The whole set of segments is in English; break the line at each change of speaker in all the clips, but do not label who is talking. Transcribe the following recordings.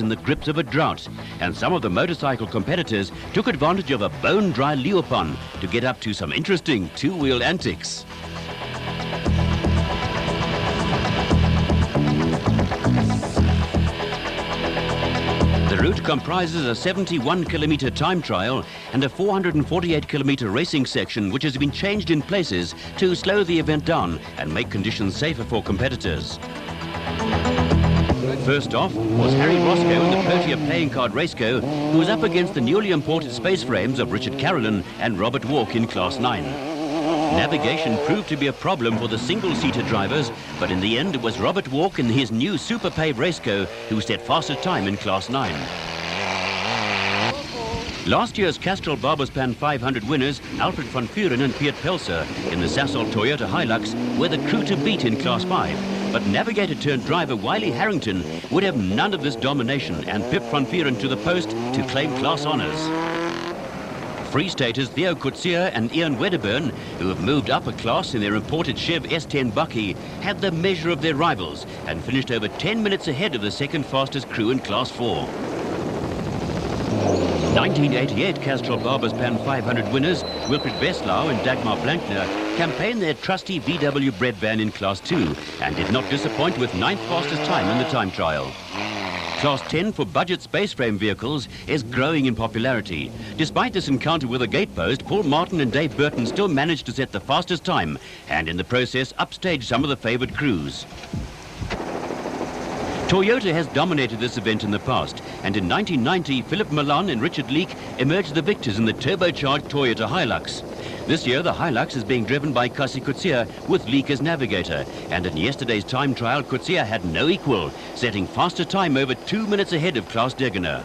in the grips of a drought, and some of the motorcycle competitors took advantage of a bone-dry leopon to get up to some interesting two-wheel antics. The route comprises a 71-kilometre time trial and a 448-kilometre racing section which has been changed in places to slow the event down and make conditions safer for competitors. First off was Harry Roscoe in the Protea playing card raceco, who was up against the newly imported space frames of Richard Carolyn and Robert Walk in Class 9. Navigation proved to be a problem for the single-seater drivers, but in the end it was Robert Walk in his new Super Pave raceco who set faster time in Class 9. Last year's Castrol Baberspan 500 winners, Alfred van Vuren and Piet Pelser, in the Sasol Toyota Hilux, were the crew to beat in Class 5. But navigator-turned-driver Wiley Harrington would have none of this domination and Pip van Vuren to the post to claim class honours. Free Staters Theo Coetzee and Ian Wedderburn, who have moved up a class in their imported Chev S10 Bucky, had the measure of their rivals and finished over 10 minutes ahead of the second fastest crew in Class 4. 1988 Castrol Baberspan 500 winners Wilfried Veslau and Dagmar Blankner campaigned their trusty VW bread van in Class 2 and did not disappoint with 9th fastest time in the time trial. Class 10 for budget space frame vehicles is growing in popularity. Despite this encounter with a gate post, Paul Martin and Dave Burton still managed to set the fastest time and in the process upstage some of the favoured crews. Toyota has dominated this event in the past, and in 1990 Philip Milan and Richard Leake emerged the victors in the turbocharged Toyota Hilux. This year the Hilux is being driven by Kasi Coetzee with Leake as navigator, and in yesterday's time trial Coetzee had no equal, setting faster time over 2 minutes ahead of Klaus Degener.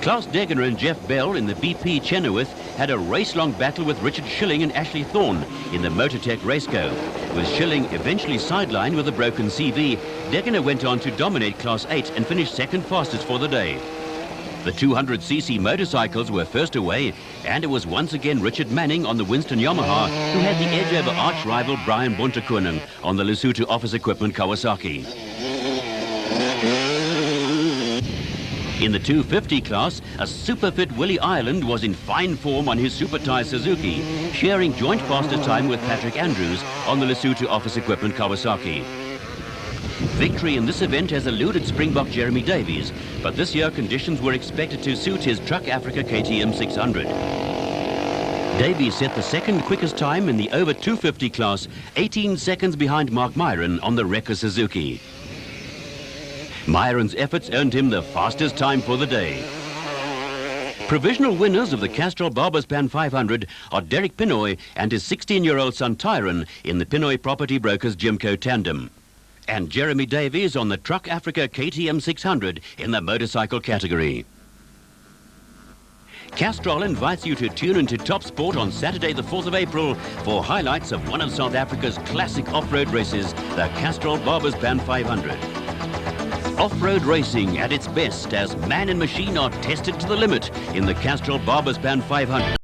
Klaus Degener and Jeff Bell in the BP Chenoweth had a race-long battle with Richard Schilling and Ashley Thorne in the Motortech Raceco. With Schilling eventually sidelined with a broken CV, Degener went on to dominate Class 8 and finish second fastest for the day. The 200cc motorcycles were first away, and it was once again Richard Manning on the Winston Yamaha who had the edge over arch-rival Brian Bontekoning on the Lesotho Office Equipment Kawasaki. In the 250 class, a super fit Willie Ireland was in fine form on his Super Tyre Suzuki, sharing joint fastest time with Patrick Andrews on the Lesotho Office Equipment Kawasaki. Victory in this event has eluded Springbok Jeremy Davies, but this year conditions were expected to suit his Truck Africa KTM 600. Davies set the second quickest time in the over 250 class, 18 seconds behind Mark Myron on the Rekka Suzuki. Myron's efforts earned him the fastest time for the day. Provisional winners of the Castrol Baberspan 500 are Derek Pinoy and his 16-year-old son Tyron in the Pinoy Property Brokers Jimco Tandem, and Jeremy Davies on the Truck Africa KTM 600 in the motorcycle category. Castrol invites you to tune into Top Sport on Saturday the 4th of April for highlights of one of South Africa's classic off-road races, the Castrol Baberspan 500. Off-road racing at its best as man and machine are tested to the limit in the Castrol Baberspan 500.